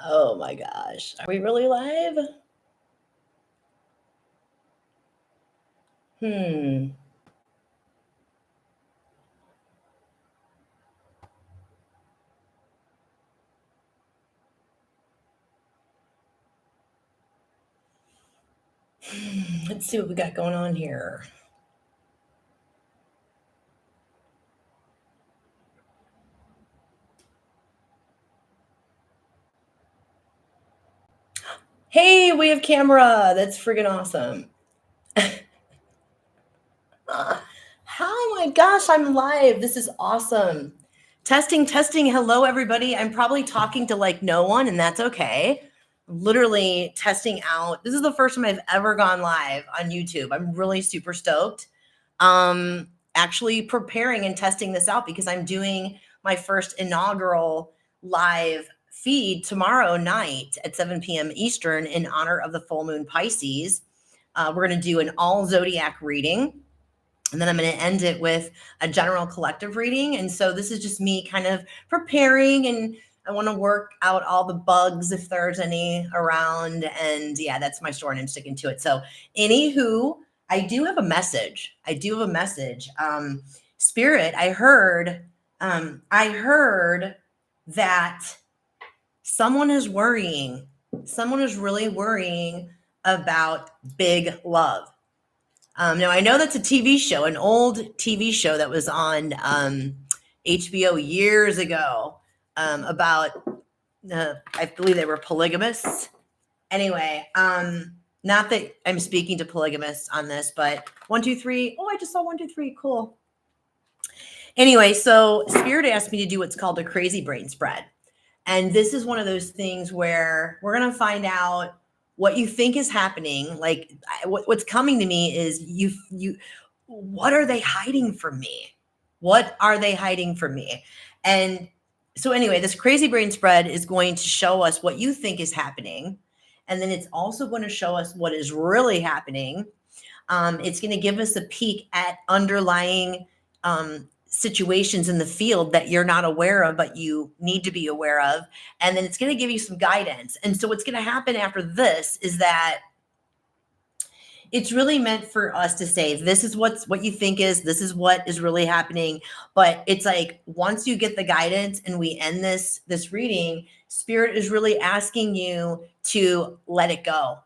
Oh my gosh. Are we really live? Hmm. Let's see what we got going on here. Hey, we have camera. That's friggin' awesome. Oh my gosh, I'm live. This is awesome. Testing, testing. Hello, everybody. I'm probably talking to like no one, and that's okay. Literally testing out. This is the first time I've ever gone live on YouTube. I'm really super stoked. Actually preparing and testing this out because I'm doing my first inaugural live feed tomorrow night at 7 p.m. Eastern in honor of the full moon Pisces. We're going to do an all zodiac reading. And then I'm going to end it with a general collective reading. And so this is just me kind of preparing, and I want to work out all the bugs if there's any around. And yeah, that's my story and I'm sticking to it. So anywho, I do have a message. Spirit, I heard that someone is worrying. Someone is really worrying about big love. Now, I know that's a TV show, an old TV show that was on HBO years ago about, I believe they were polygamists. Anyway, not that I'm speaking to polygamists on this, but 1, 2, 3. Oh, I just saw 1, 2, 3. Cool. Anyway, so Spirit asked me to do what's called a crazy brain spread. And this is one of those things where we're going to find out what you think is happening. Like what's coming to me is what are they hiding from me? What are they hiding from me? And so anyway, this crazy brain spread is going to show us what you think is happening. And then it's also going to show us what is really happening. It's going to give us a peek at underlying situations in the field that you're not aware of, but you need to be aware of. And then it's going to give you some guidance. And so what's going to happen after this is that it's really meant for us to say, this is what you think is, this is what is really happening. But it's like, once you get the guidance and we end this reading, Spirit is really asking you to let it go.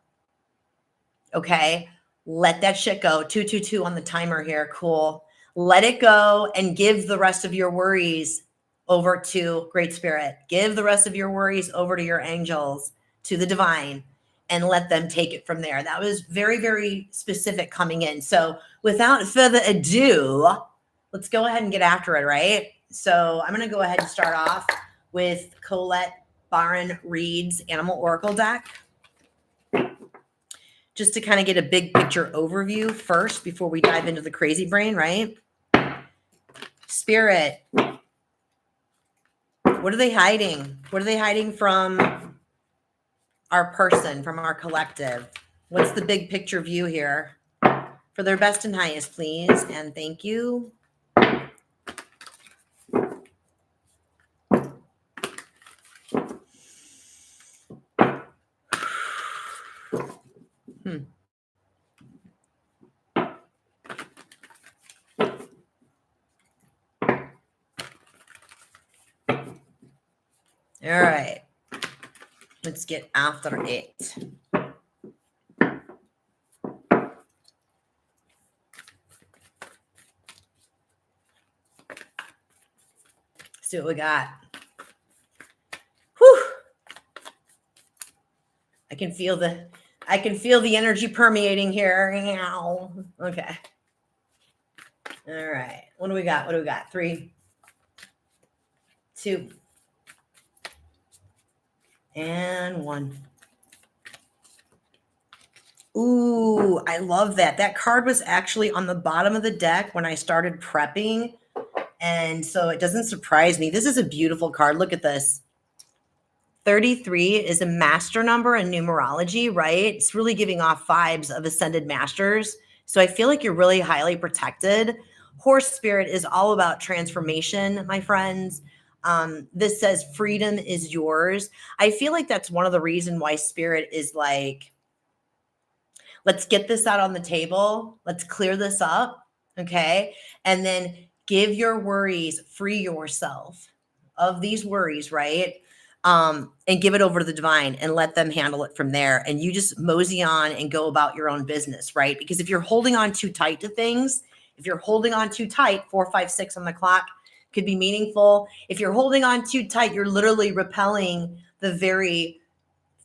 Okay. Let that shit go. 222 on the timer here. Cool. Let it go and give the rest of your worries over to Great Spirit. Give the rest of your worries over to your angels, to the divine, and let them take it from there. That was very, very specific coming in. So without further ado, let's go ahead and get after it, right? So I'm going to go ahead and start off with Colette Baron Reed's Animal Oracle deck, just to kind of get a big picture overview first before we dive into the crazy brain, right? Spirit, what are they hiding? What are they hiding from our person, from our collective? What's the big picture view here? For their best and highest, please, and thank you. All right, let's get after it. See what we got. Whew. I can feel the energy permeating here. Okay. All right. What do we got? 3, 2, and 1. Ooh, I love that. That card was actually on the bottom of the deck when I started prepping. And so it doesn't surprise me. This is a beautiful card. Look at this. 33 is a master number in numerology, right? It's really giving off vibes of ascended masters. So I feel like you're really highly protected. Horse spirit is all about transformation, my friends. This says freedom is yours. I feel like that's one of the reasons why Spirit is like, let's get this out on the table. Let's clear this up. Okay. And then give your worries, free yourself of these worries, right? And give it over to the divine and let them handle it from there. And you just mosey on and go about your own business, right? Because if you're holding on too tight to things, if you're holding on too tight, 4, 5, 6 on the clock could be meaningful. If you're holding on too tight, you're literally repelling the very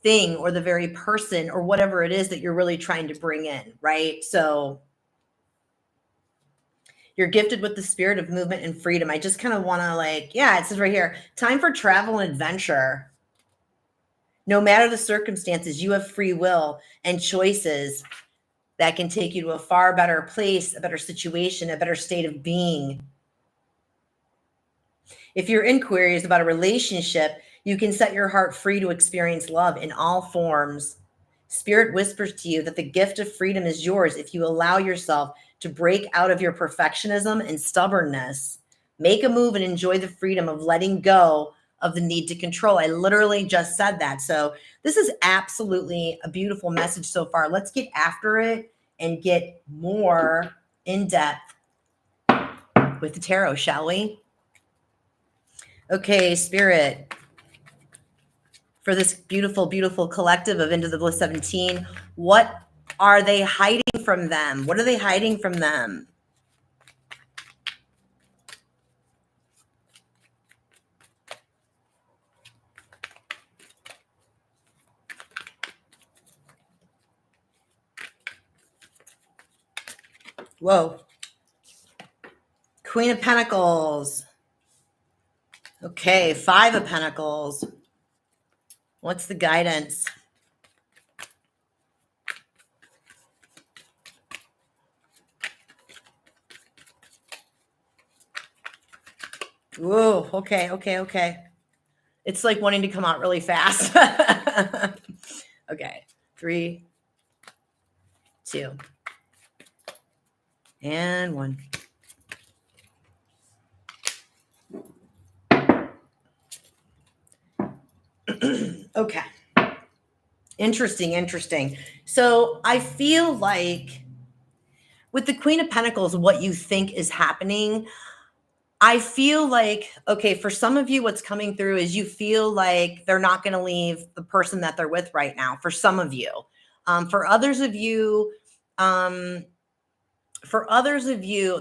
thing or the very person or whatever it is that you're really trying to bring in, right? So you're gifted with the spirit of movement and freedom. I just kind of want to like, yeah, it says right here, time for travel and adventure. No matter the circumstances, you have free will and choices that can take you to a far better place, a better situation, a better state of being. If your inquiry is about a relationship, you can set your heart free to experience love in all forms. Spirit whispers to you that the gift of freedom is yours if you allow yourself to break out of your perfectionism and stubbornness. Make a move and enjoy the freedom of letting go of the need to control. I literally just said that. So this is absolutely a beautiful message so far. Let's get after it and get more in depth with the tarot, shall we? Okay, Spirit, for this beautiful, beautiful collective of Into the Bliss 17, what are they hiding from them? What are they hiding from them? Whoa. Queen of Pentacles. Okay, 5 of Pentacles. What's the guidance? Whoa, okay. It's like wanting to come out really fast. Okay, 3, 2, and 1. Okay. Interesting. So I feel like with the Queen of Pentacles, what you think is happening, I feel like, okay, for some of you, what's coming through is you feel like they're not going to leave the person that they're with right now. For some of you, for others of you,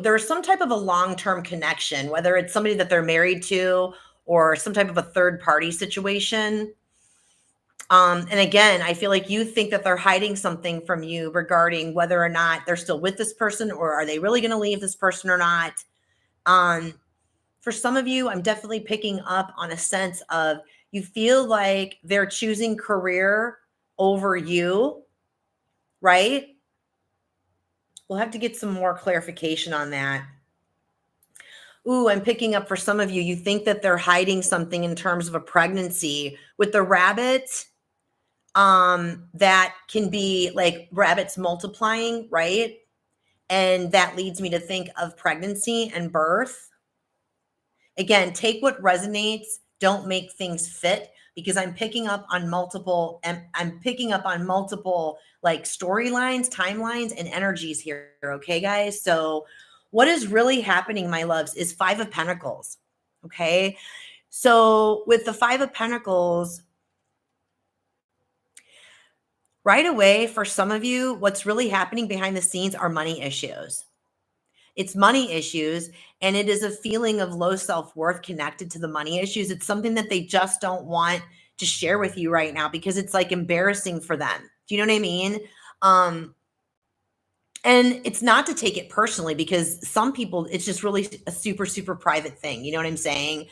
there's some type of a long-term connection, whether it's somebody that they're married to or some type of a third party situation. And again, I feel like you think that they're hiding something from you regarding whether or not they're still with this person or are they really going to leave this person or not. For some of you, I'm definitely picking up on a sense of you feel like they're choosing career over you, right? We'll have to get some more clarification on that. Ooh, I'm picking up for some of you, you think that they're hiding something in terms of a pregnancy with the rabbit. That can be like rabbits multiplying, right? And that leads me to think of pregnancy and birth. Again, take what resonates. Don't make things fit because I'm picking up on multiple like storylines, timelines, and energies here. Okay, guys. So what is really happening, my loves, is 5 of Pentacles. Okay. So with the 5 of Pentacles, right away, for some of you, what's really happening behind the scenes are money issues. It's money issues, and it is a feeling of low self-worth connected to the money issues. It's something that they just don't want to share with you right now because it's like embarrassing for them. Do you know what I mean? And it's not to take it personally because some people, it's just really a super, super private thing. You know what I'm saying?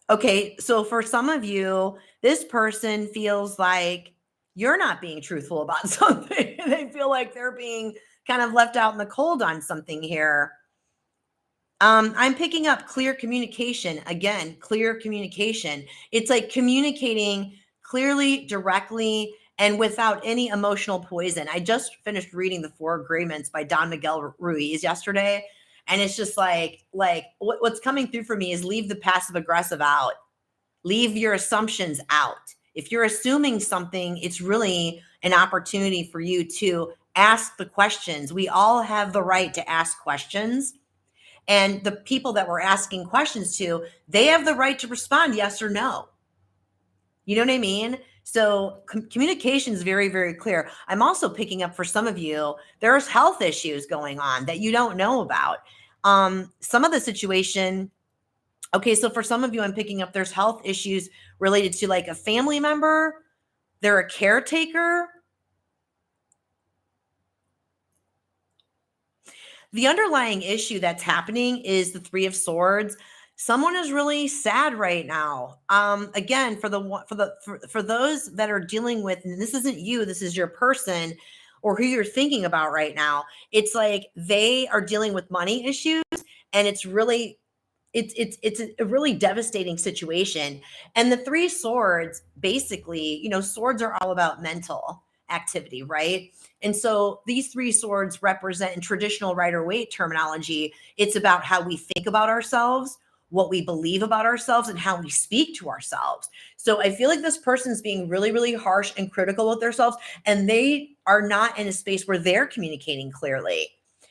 Okay, so for some of you, this person feels like you're not being truthful about something. They feel like they're being kind of left out in the cold on something here. I'm picking up clear communication. Again, clear communication. It's like communicating clearly, directly, and without any emotional poison. I just finished reading The 4 Agreements by Don Miguel Ruiz yesterday. And it's just like what's coming through for me is leave the passive aggressive out. Leave your assumptions out. If you're assuming something, it's really an opportunity for you to ask the questions. We all have the right to ask questions. And the people that we're asking questions to, they have the right to respond yes or no. You know what I mean? So communication is very, very clear. I'm also picking up for some of you, there's health issues going on that you don't know about. Some of the situation, okay, so for some of you, I'm picking up there's health issues related to like a family member, they're a caretaker. The underlying issue that's happening is the Three of Swords. Someone is really sad right now. Again, for those that are dealing with, and this isn't you, this is your person or who you're thinking about right now. It's like they are dealing with money issues, and it's a really devastating situation. And the Three Swords, basically, swords are all about mental activity, right? And so these three swords represent, in traditional Rider-Waite terminology, it's about how we think about ourselves, what we believe about ourselves, and how we speak to ourselves. So I feel like this person's being really, really harsh and critical with themselves, and they are not in a space where they're communicating clearly.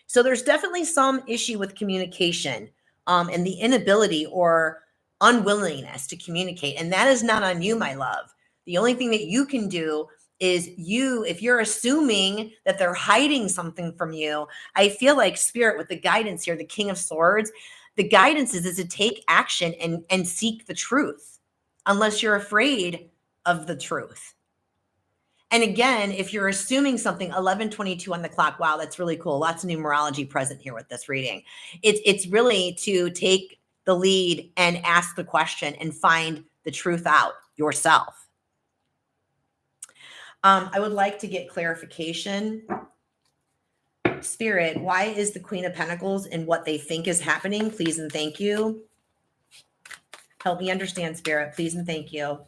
So there's definitely some issue with communication, and the inability or unwillingness to communicate. And that is not on you, my love. The only thing that you can do is if you're assuming that they're hiding something from you, I feel like Spirit, with the guidance here, the King of Swords, the guidance is to take action and seek the truth, unless you're afraid of the truth. And again, if you're assuming something, 11:22 on the clock, wow, that's really cool. Lots of numerology present here with this reading. It's really to take the lead and ask the question and find the truth out yourself. I would like to get clarification. Spirit, why is the Queen of Pentacles and what they think is happening? Please and thank you. Help me understand, Spirit. Please and thank you.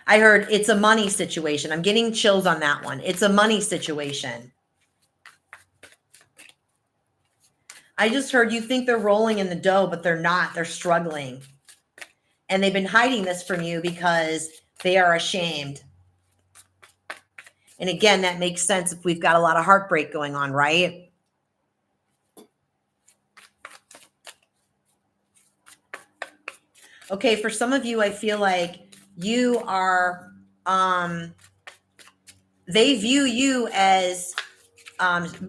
I heard it's a money situation. I'm getting chills on that one. It's a money situation. I just heard you think they're rolling in the dough, but they're not. They're struggling. And they've been hiding this from you because they are ashamed. And again, that makes sense if we've got a lot of heartbreak going on, right? Okay, for some of you, I feel like you are, they view you as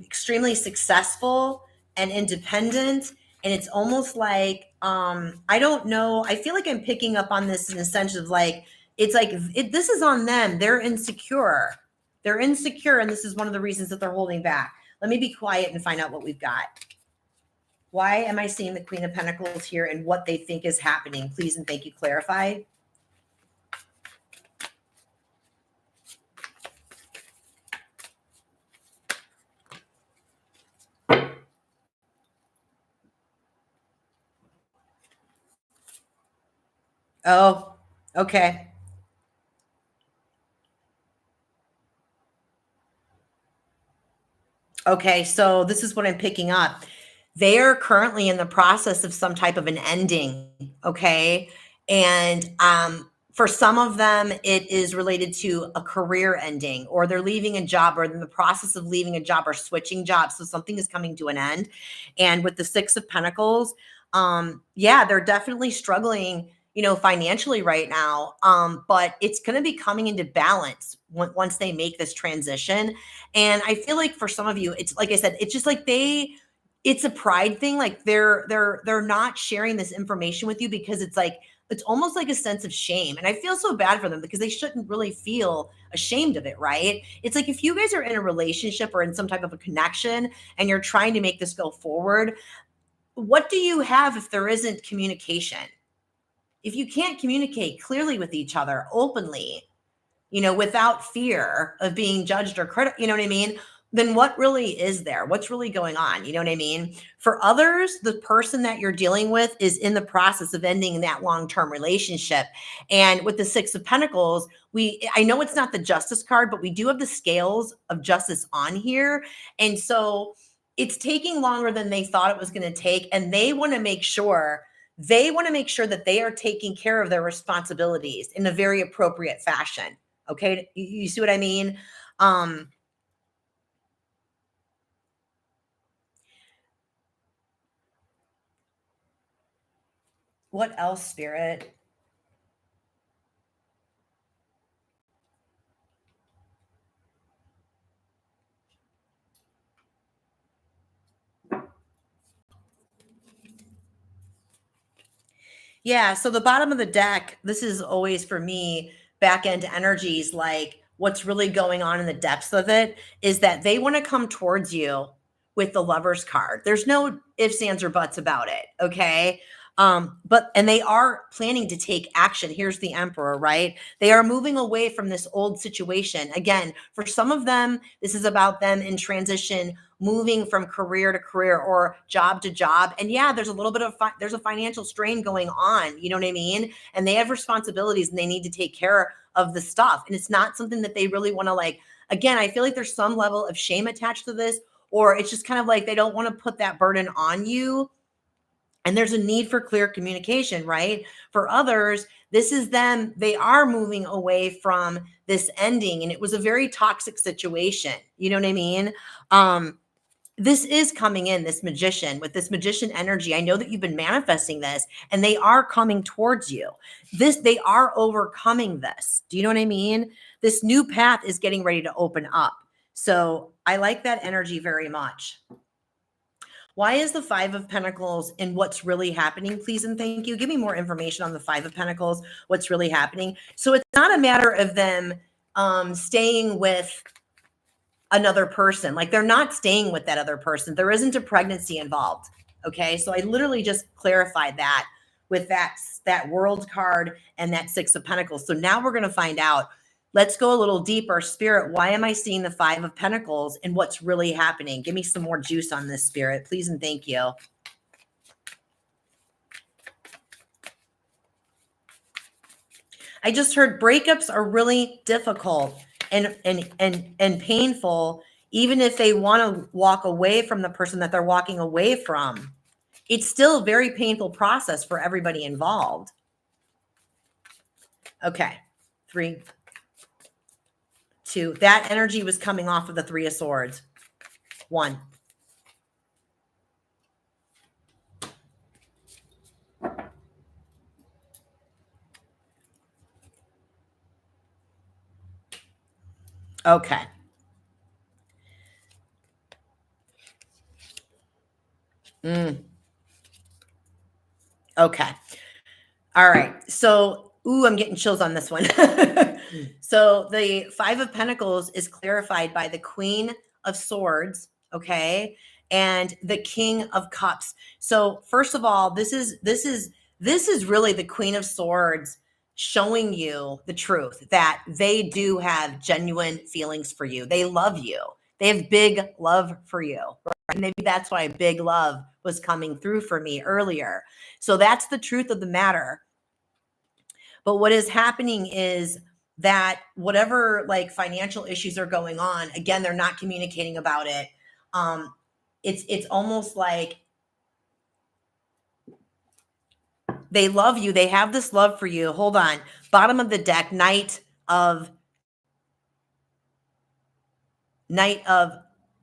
extremely successful and independent. And it's almost like, I don't know. I feel like I'm picking up on this in the sense of like, it's like, this is on them. They're insecure. They're insecure. And this is one of the reasons that they're holding back. Let me be quiet and find out what we've got. Why am I seeing the Queen of Pentacles here and what they think is happening? Please and thank you. Clarify. Oh, okay. Okay, so this is what I'm picking up. They are currently in the process of some type of an ending, okay? And for some of them, it is related to a career ending, or they're leaving a job, or in the process of leaving a job or switching jobs. So something is coming to an end. And with the Six of Pentacles, yeah, they're definitely struggling, financially right now. But it's going to be coming into balance once they make this transition. And I feel like for some of you, it's like I said, it's just like it's a pride thing. Like they're not sharing this information with you because it's almost like a sense of shame. And I feel so bad for them because they shouldn't really feel ashamed of it, right? It's like if you guys are in a relationship or in some type of a connection and you're trying to make this go forward, what do you have if there isn't communication? If you can't communicate clearly with each other openly, without fear of being judged or critical, you know what I mean? then what really is there? What's really going on? You know what I mean? For others, the person that you're dealing with is in the process of ending that long-term relationship. And with the Six of Pentacles, I know it's not the Justice card, but we do have the scales of justice on here. And so it's taking longer than they thought it was going to take. And they want to make sure that they are taking care of their responsibilities in a very appropriate fashion. Okay. You see what I mean? What else, Spirit? Yeah, so the bottom of the deck, this is always for me, back end energies, like what's really going on in the depths of it is that they want to come towards you with the Lover's card. There's no ifs, ands, or buts about it. Okay. And they are planning to take action. Here's the Emperor, right? They are moving away from this old situation. Again, for some of them, this is about them in transition, moving from career to career or job to job. And yeah, there's a little bit of there's a financial strain going on, you know what I mean? And they have responsibilities and they need to take care of the stuff. And it's not something that they really want to like. Again, I feel like there's some level of shame attached to this, or it's just kind of like they don't want to put that burden on you. And there's a need for clear communication, right? For others, this is them. They are moving away from this ending. And it was a very toxic situation. You know what I mean? This is coming in, this magician, with this magician energy. I know that you've been manifesting this and they are coming towards you. They are overcoming this. Do you know what I mean? This new path is getting ready to open up. So I like that energy very much. Why is the Five of Pentacles and what's really happening? Please and thank you. Give me more information on the Five of Pentacles, what's really happening. So it's not a matter of them staying with another person. Like they're not staying with that other person. There isn't a pregnancy involved. Okay. So I literally just clarified that with that World card and that Six of Pentacles. So now we're going to find out. Let's go a little deeper. Spirit, why am I seeing the Five of Pentacles and what's really happening? Give me some more juice on this, Spirit, please and thank you. I just heard breakups are really difficult and painful, even if they want to walk away from the person that they're walking away from. It's still a very painful process for everybody involved. Okay. 3, 2. That energy was coming off of the Three of Swords. 1. Okay. Okay. All right. So, I'm getting chills on this one. So the Five of Pentacles is clarified by the Queen of Swords. Okay. And the King of Cups. So first of all, this is really the Queen of Swords showing you the truth that they do have genuine feelings for you. They love you. They have big love for you. Right? And maybe that's why big love was coming through for me earlier. So that's the truth of the matter. But what is happening is that whatever like financial issues are going on, again, they're not communicating about it. It's almost like they love you. They have this love for you. Hold on. Bottom of the deck, Knight of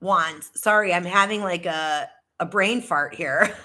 Wands. Sorry, I'm having like a brain fart here.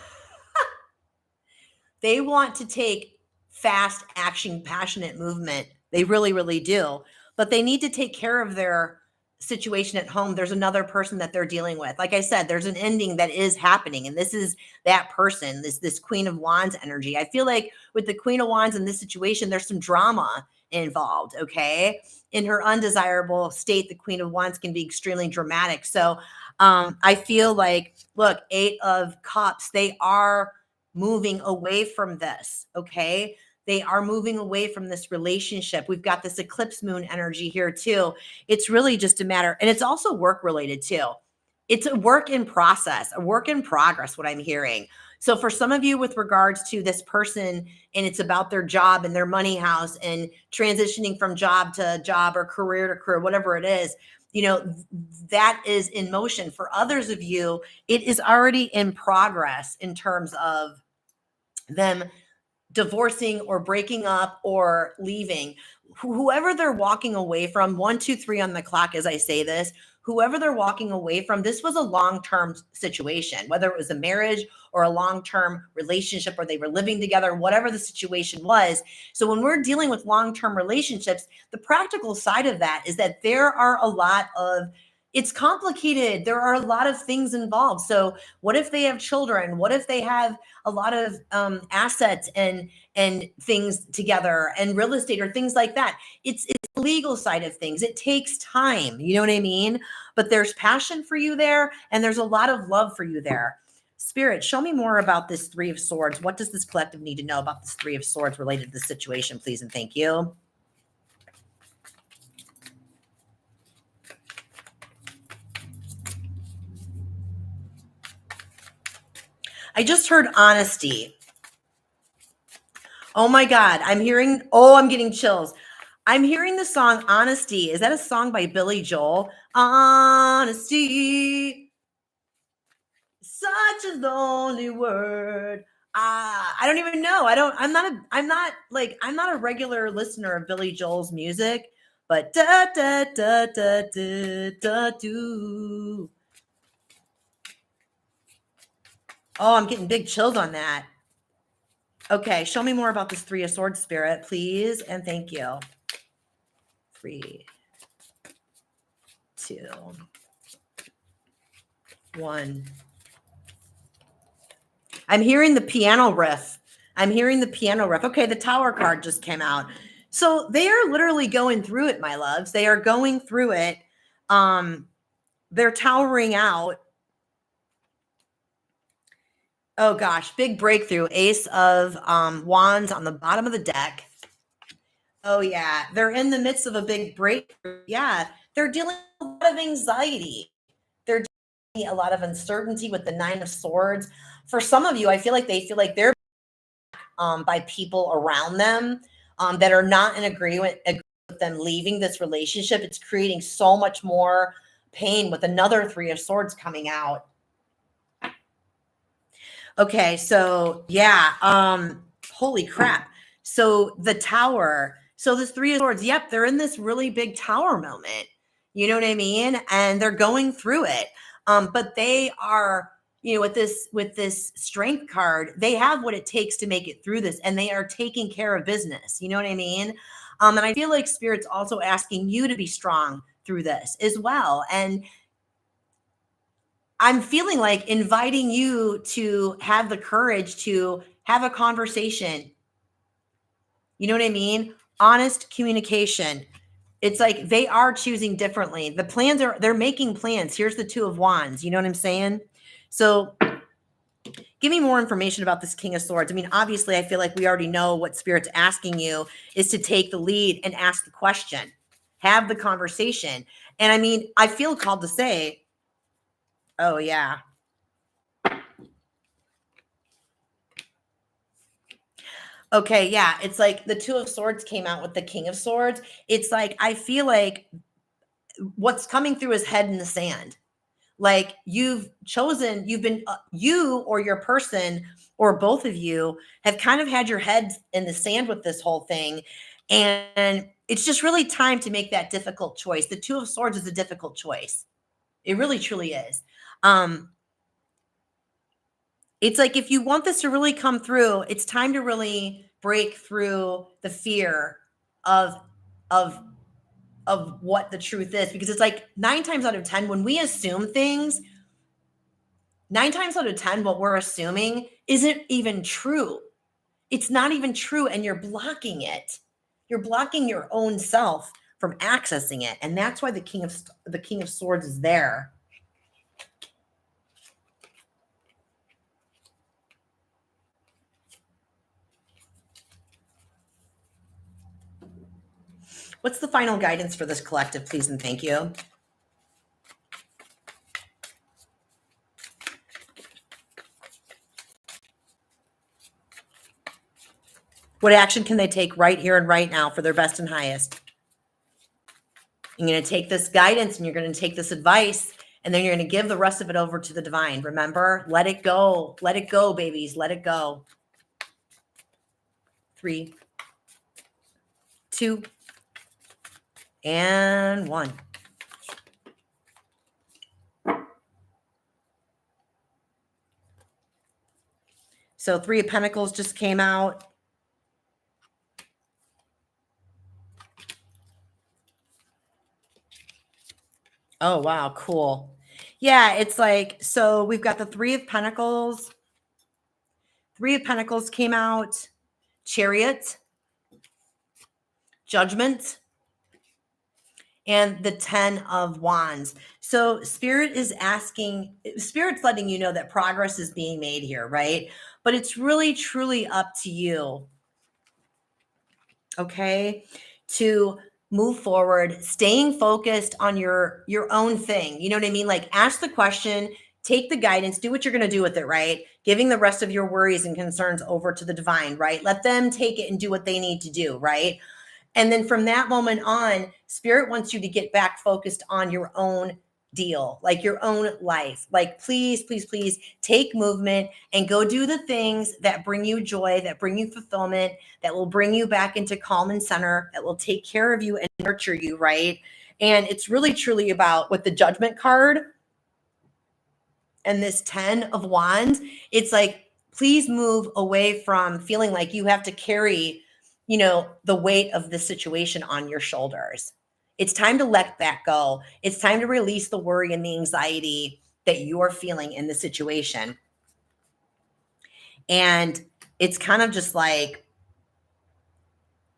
They want to take fast action, passionate movement. They really, really do. But they need to take care of their situation at home. There's another person that they're dealing with. Like I said, there's an ending that is happening. And this is that person, this Queen of Wands energy. I feel like with the Queen of Wands in this situation, there's some drama involved. Okay. In her undesirable state, the Queen of Wands can be extremely dramatic. So I feel like, look, 8 of Cups, they are moving away from this. Okay. They are moving away from this relationship. We've got this eclipse moon energy here too. It's really just a matter, and it's also work related too. It's a work in process, a work in progress, what I'm hearing. So for some of you with regards to this person, and it's about their job and their money house and transitioning from job to job or career to career, whatever it is, that is in motion. For others of you, it is already in progress in terms of them divorcing or breaking up or leaving. Whoever they're walking away from, 1, 2, 3 on the clock as I say this, whoever they're walking away from, this was a long-term situation, whether it was a marriage or a long-term relationship or they were living together, whatever the situation was. So when we're dealing with long-term relationships, the practical side of that is that there are a lot of, it's complicated. There are a lot of things involved. So what if they have children? What if they have a lot of assets and things together and real estate or things like that? It's the legal side of things. It takes time. You know what I mean? But there's passion for you there, and there's a lot of love for you there. Spirit, show me more about this Three of Swords. What does this collective need to know about this Three of Swords related to the situation, please? And thank you. I just heard honesty. Oh my God. I'm getting chills. I'm hearing the song Honesty. Is that a song by Billy Joel? Honesty. Such a lonely word. I don't even know. I'm not a regular listener of Billy Joel's music, but da da da da da da do. Oh, I'm getting big chills on that. Okay, show me more about this Three of Swords, Spirit, please, and thank you. 3, 2, 1. I'm hearing the piano riff. Okay, the Tower card just came out. So they are literally going through it, my loves. They are going through it. They're towering out. Oh gosh, big breakthrough. Ace of Wands on the bottom of the deck. Oh yeah, they're in the midst of a big breakthrough. Yeah, they're dealing with a lot of anxiety. They're dealing with a lot of uncertainty with the Nine of Swords. For some of you, I feel like they feel like they're by people around them that are not in agreement with them leaving this relationship. It's creating so much more pain with another Three of Swords coming out. Okay, so yeah, holy crap. So the Tower, so this Three of Swords, yep, they're in this really big Tower moment. You know what I mean? And they're going through it. But they are, with this Strength card, they have what it takes to make it through this, and they are taking care of business. You know what I mean? And I feel like Spirit's also asking you to be strong through this as well. And I'm feeling like inviting you to have the courage to have a conversation. You know what I mean? Honest communication. It's like they are choosing differently. They're making plans. Here's the Two of Wands. You know what I'm saying? So give me more information about this King of Swords. I mean, obviously, I feel like we already know what Spirit's asking you is to take the lead and ask the question, have the conversation. And I mean, I feel called to say, oh, yeah. Okay, yeah. It's like the Two of Swords came out with the King of Swords. It's like, I feel like what's coming through is head in the sand. Like you or your person or both of you have kind of had your heads in the sand with this whole thing. And it's just really time to make that difficult choice. The Two of Swords is a difficult choice. It really, truly is. It's like, if you want this to really come through, it's time to really break through the fear of what the truth is, because it's like 9 times out of 10, when we assume things, 9 times out of 10, what we're assuming isn't even true. It's not even true. And you're blocking it. You're blocking your own self from accessing it. And that's why the King of Swords is there. What's the final guidance for this collective, please and thank you? What action can they take right here and right now for their best and highest? You're going to take this guidance and you're going to take this advice and then you're going to give the rest of it over to the divine. Remember, let it go. Let it go, babies. Let it go. 3, 2, and 1. So 3 of Pentacles just came out. Oh, wow. Cool. Yeah, it's like, so we've got the 3 of Pentacles. 3 of Pentacles came out. Chariot. Judgment. And the 10 of Wands. So Spirit's letting you know that progress is being made here, right? But it's really, truly up to you, okay, to move forward, staying focused on your own thing. You know what I mean? Like, ask the question, take the guidance, do what you're going to do with it, right? Giving the rest of your worries and concerns over to the divine, right? Let them take it and do what they need to do, right? And then from that moment on, Spirit wants you to get back focused on your own deal, like your own life. Like, please, please, please take movement and go do the things that bring you joy, that bring you fulfillment, that will bring you back into calm and center, that will take care of you and nurture you, right? And it's really, truly about, with the Judgment card and this 10 of Wands, it's like, please move away from feeling like you have to carry, the weight of the situation on your shoulders. It's time to let that go. It's time to release the worry and the anxiety that you're feeling in the situation. And it's kind of just like,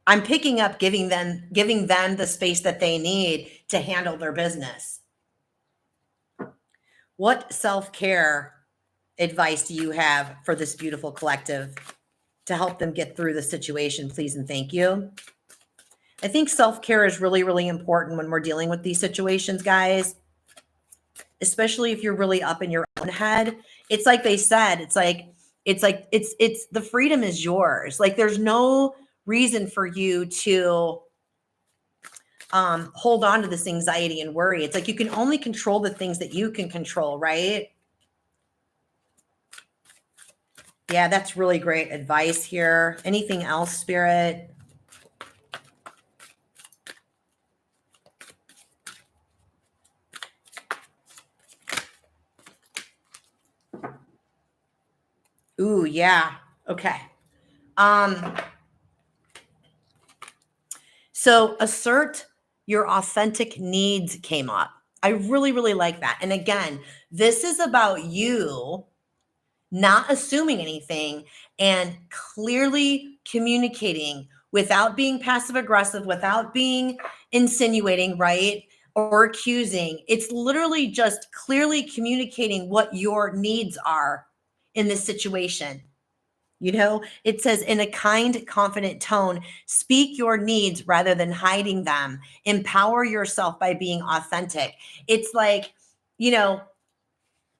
I'm picking up giving them the space that they need to handle their business. What self-care advice do you have for this beautiful collective to help them get through the situation, please and thank you? I think self-care is really, really important when we're dealing with these situations, guys, especially if you're really up in your own head. It's like they said, it's the freedom is yours. Like, there's no reason for you to hold on to this anxiety and worry. It's like, you can only control the things that you can control, right? Yeah, that's really great advice here. Anything else, Spirit? Ooh, yeah. Okay. So assert your authentic needs came up. I really, really like that. And again, this is about you not assuming anything and clearly communicating without being passive aggressive, without being insinuating, right? Or accusing. It's literally just clearly communicating what your needs are in this situation. It says, in a kind, confident tone, speak your needs rather than hiding them. Empower yourself by being authentic. It's like,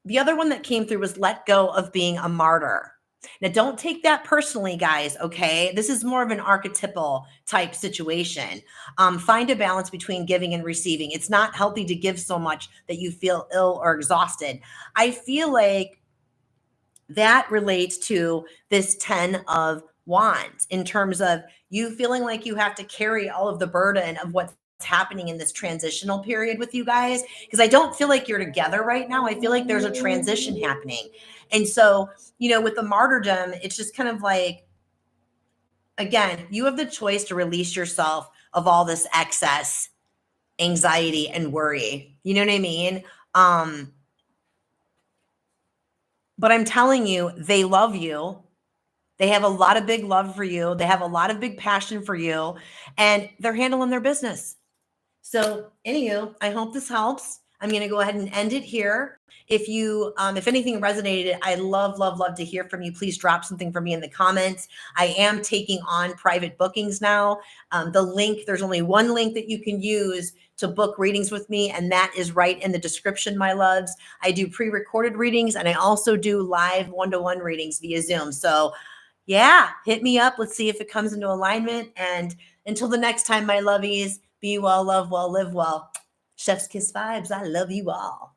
the other one that came through was let go of being a martyr. Now, don't take that personally, guys, okay? This is more of an archetypal type situation. Find a balance between giving and receiving. It's not healthy to give so much that you feel ill or exhausted. I feel like that relates to this 10 of Wands in terms of you feeling like you have to carry all of the burden of what's happening in this transitional period with you guys, because I don't feel like you're together right now. I feel like there's a transition happening. And so, with the martyrdom, it's just kind of like, again, you have the choice to release yourself of all this excess anxiety and worry. You know what I mean? But I'm telling you, they love you. They have a lot of big love for you. They have a lot of big passion for you, and they're handling their business. So, anywho, I hope this helps. I'm going to go ahead and end it here. If you, if anything resonated, I love, love, love to hear from you. Please drop something for me in the comments. I am taking on private bookings now. The link, there's only one link that you can use to book readings with me, and that is right in the description, my loves. I do pre-recorded readings, and I also do live one-to-one readings via Zoom. So yeah, hit me up. Let's see if it comes into alignment. And until the next time, my lovies, be well, love well, live well. Chef's Kiss vibes. I love you all.